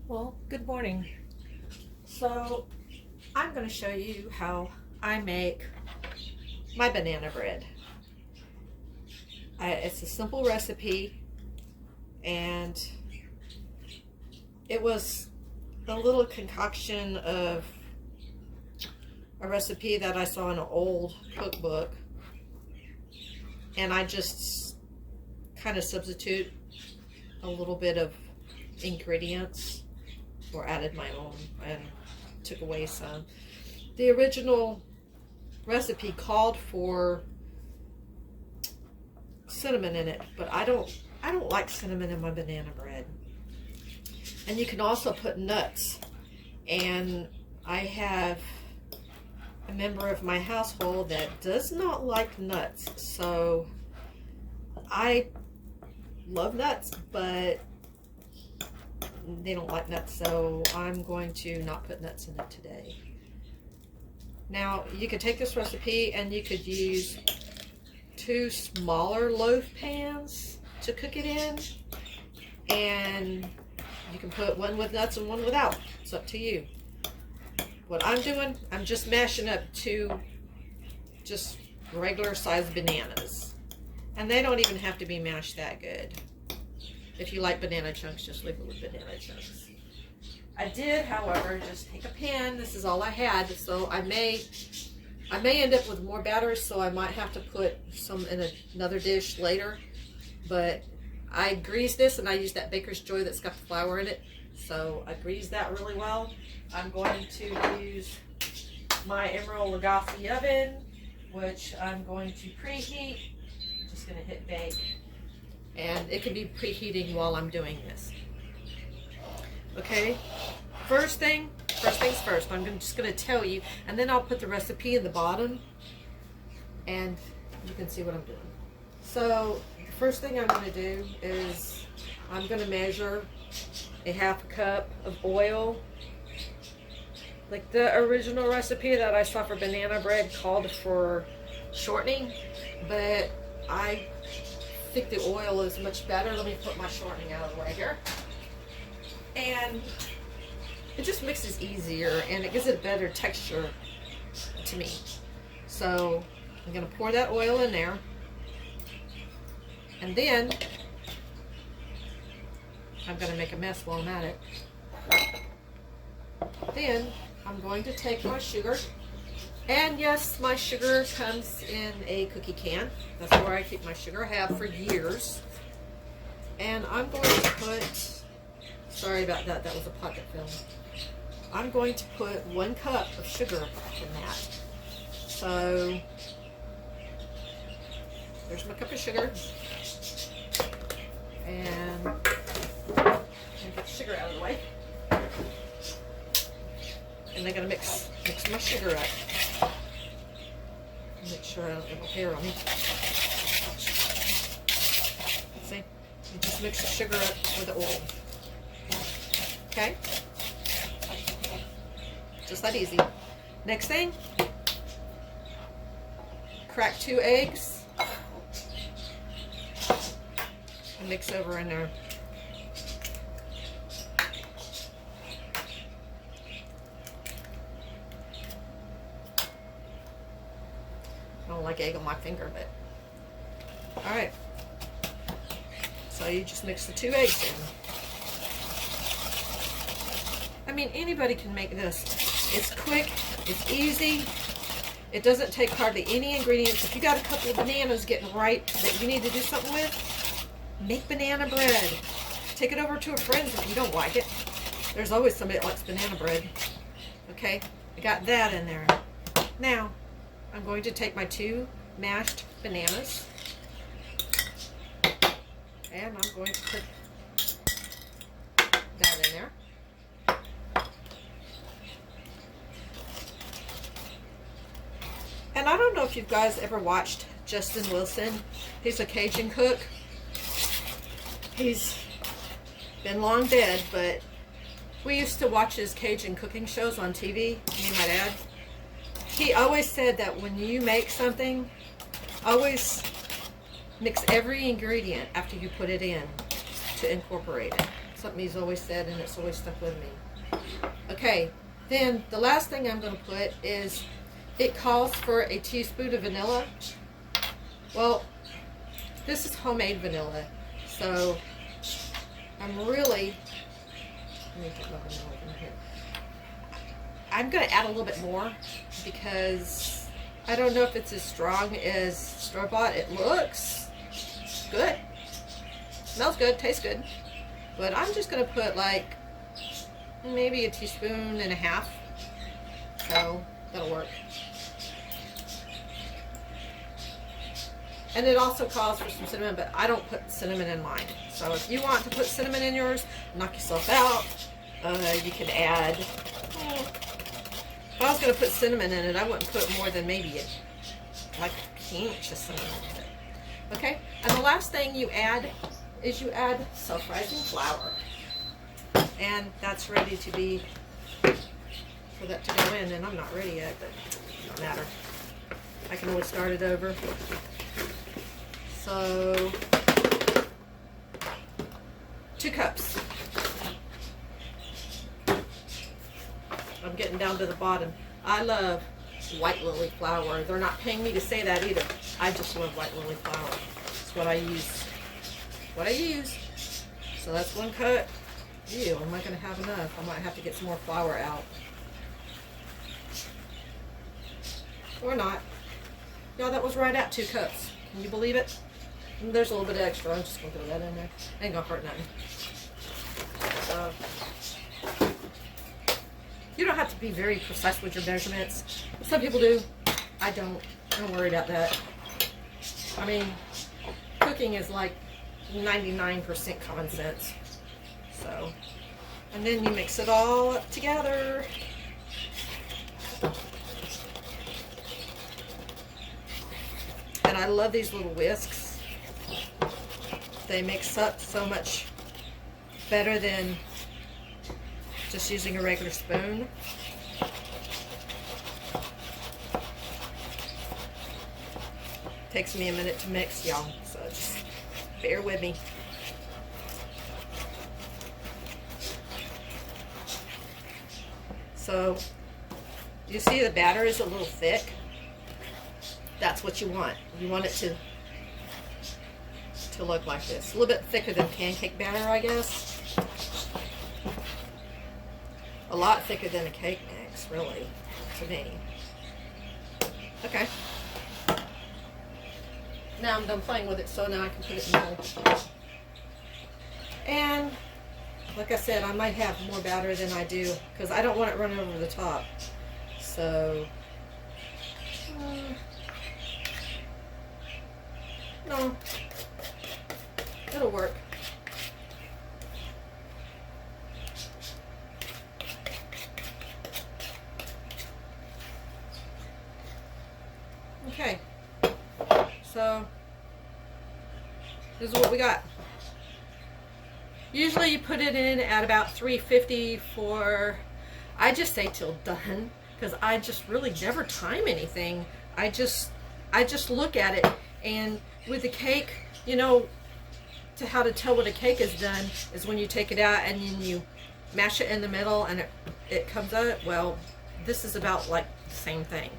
Well, good morning. So I'm going to show you how I make my banana bread. It's a simple recipe, and it was a little concoction of a recipe that I saw in an old cookbook, and I just kind of substitute a little bit of ingredients or added my own and took away some. The original recipe called for cinnamon in it, but I don't like cinnamon in my banana bread. And you can also put nuts. And I have a member of my household that does not like nuts. So I love nuts, but they don't like nuts, so I'm going to not put nuts in it today. Now, you could take this recipe and you could use 2 smaller loaf pans to cook it in, and you can put one with nuts and one without. It's up to you. What I'm doing, I'm just mashing up 2 just regular sized bananas, and they don't even have to be mashed that good. If you like banana chunks, just leave it with banana chunks. I did, however, just take a pan. This is all I had, so I may end up with more batter, so I might have to put some in another dish later. But I greased this, and I used that Baker's Joy that's got the flour in it. So I greased that really well. I'm going to use my Emerald Lagasse oven, which I'm going to preheat. Just going to hit bake. And it can be preheating while I'm doing this. Okay, first things first. I'm just going to tell you, and then I'll put the recipe in the bottom, and you can see what I'm doing. So the first thing I'm going to do is I'm going to measure a 1/2 cup of oil. Like the original recipe that I saw for banana bread called for shortening, but I think the oil is much better. Let me put my shortening out of the way here. And it just mixes easier, and it gives it a better texture to me. So I'm going to pour that oil in there, and then I'm going to make a mess while I'm at it. Then I'm going to take my sugar, and yes, my sugar comes in a cookie can. That's where I keep my sugar. I have for years. And I'm going to put, sorry about that, that was a pocket film. I'm going to put 1 cup of sugar in that. So there's my cup of sugar. And get the sugar out of the way. And I'm going to mix my sugar up. Make sure I don't have a hair on me. See? You just mix the sugar up with the oil. Okay? Just that easy. Next thing, crack 2 eggs and mix over in there. I don't like egg on my finger, but alright. So you just mix the 2 eggs in. I mean, anybody can make this. It's quick, it's easy, it doesn't take hardly any ingredients. If you got a couple of bananas getting ripe that you need to do something with, make banana bread. Take it over to a friend's if you don't like it. There's always somebody that likes banana bread. Okay, I got that in there. Now, I'm going to take my 2 mashed bananas, and I'm going to put that in there. And I don't know if you guys ever watched Justin Wilson. He's a Cajun cook. He's been long dead, but we used to watch his Cajun cooking shows on TV, me and my dad. He always said that when you make something, always mix every ingredient after you put it in to incorporate it. something he's always said, and it's always stuck with me. Okay, then the last thing I'm going to put is, it calls for a teaspoon of vanilla. Well, this is homemade vanilla, so I'm really, let me get my vanilla in here. I'm going to add a little bit more because I don't know if it's as strong as store-bought. It looks good, smells good, tastes good, but I'm just going to put like maybe a teaspoon and a half, so that'll work. And it also calls for some cinnamon, but I don't put cinnamon in mine. So if you want to put cinnamon in yours, knock yourself out. You can add, if I was going to put cinnamon in it, I wouldn't put more than maybe like a pinch of cinnamon in it. Okay, and the last thing you add is you add self-rising flour. And that's ready to be, for that to go in, and I'm not ready yet, but it doesn't matter. I can always start it over. So, 2 cups. I'm getting down to the bottom. I love white lily flour. They're not paying me to say that either. I just love white lily flour. It's what I use. What I use. So that's 1 cup. Ew, am I going to have enough? I might have to get some more flour out. Or not. No, that was right at 2 cups. Can you believe it? And there's a little bit extra. I'm just going to throw that in there. Ain't going to hurt nothing. So, you don't have to be very precise with your measurements. Some people do. I don't. I don't worry about that. I mean, cooking is like 99% common sense. So, and then you mix it all up together. And I love these little whisks. They mix up so much better than just using a regular spoon. Takes me a minute to mix, y'all, so just bear with me. So, you see the batter is a little thick. That's what you want. You want it to look like this. A little bit thicker than pancake batter, I guess. A lot thicker than a cake mix, really, to me. Okay. Now I'm done playing with it, so now I can put it in the bowl. And like I said, I might have more batter than I do because I don't want it running over the top. So, no, it'll work. Okay, so this is what we got. Usually you put it in at about 350 for, I just say till done, because I just really never time anything. I just look at it, and with the cake, you know, to how to tell what a cake is done is when you take it out and then you mash it in the middle and it comes out. Well, this is about like the same thing.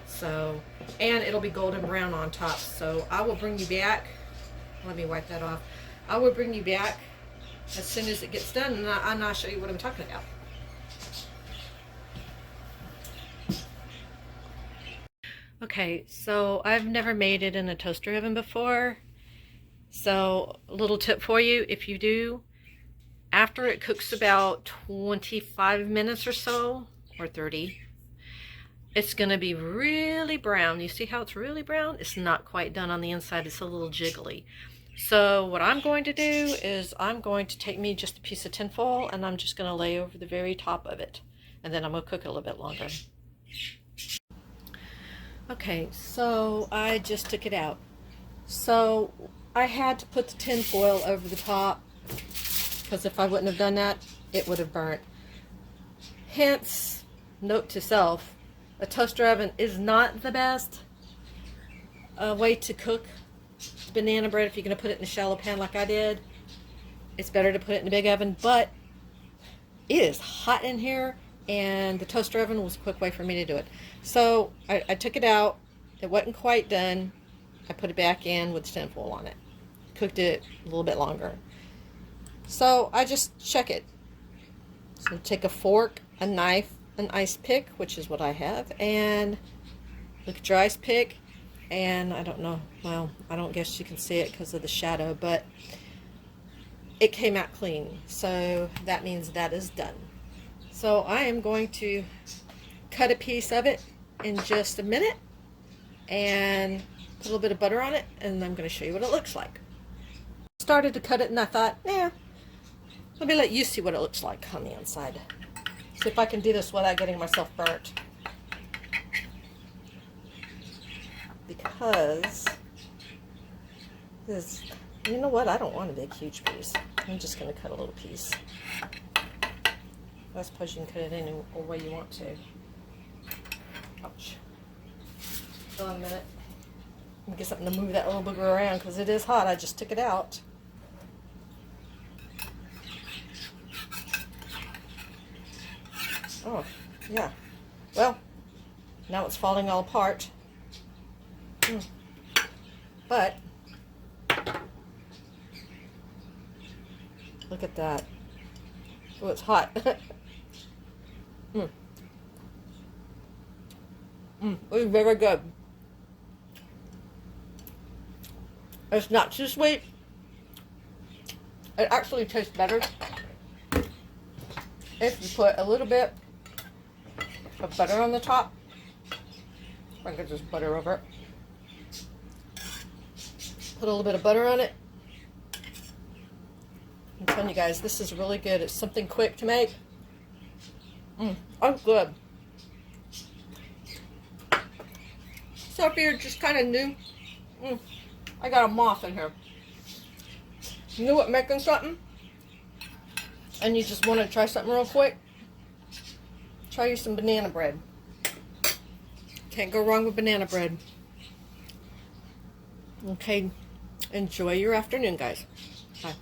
So, and it'll be golden brown on top. So I will bring you back. Let me wipe that off. I will bring you back as soon as it gets done, and I'll show you what I'm talking about. Okay, so I've never made it in a toaster oven before. So a little tip for you, if you do, after it cooks about 25 minutes or so, or 30, it's going to be really brown. You see how it's really brown? It's not quite done on the inside. It's a little jiggly. So what I'm going to do is I'm going to take me just a piece of tin foil and I'm just going to lay over the very top of it. And then I'm going to cook it a little bit longer. Okay, so I just took it out. So I had to put the tin foil over the top because if I wouldn't have done that, it would have burnt. Hence, note to self, a toaster oven is not the best way to cook banana bread if you're going to put it in a shallow pan like I did. it's better to put it in the big oven, but it is hot in here, and the toaster oven was a quick way for me to do it. So I took it out. It wasn't quite done. I put it back in with tin foil on it. Cooked it a little bit longer. So I just check it. So take a fork, a knife, an ice pick, which is what I have, and look at your ice pick, and I don't know, well, I don't guess you can see it because of the shadow, but it came out clean. So that means that is done. So I am going to cut a piece of it in just a minute and put a little bit of butter on it, and I'm going to show you what it looks like. Started to cut it and I thought, nah, let me let you see what it looks like on the inside. See if I can do this without getting myself burnt. Because this, you know what, I don't want a big huge piece. I'm just going to cut a little piece. I suppose you can cut it any way you want to. Ouch. Hold on a minute. Let me get something to move that little booger around because it is hot. I just took it out. Oh, yeah. Well, now it's falling all apart. But look at that. Oh, it's hot. It's very good. It's not too sweet. It actually tastes better if you put a little bit of butter on the top. I could just butter over it. Put a little bit of butter on it. I'm telling you guys, this is really good. It's something quick to make. Oh, good. So if you're just kind of new, I got a moth in here. New at making something, and you just want to try something real quick, try you some banana bread. Can't go wrong with banana bread. Okay, enjoy your afternoon, guys. Bye.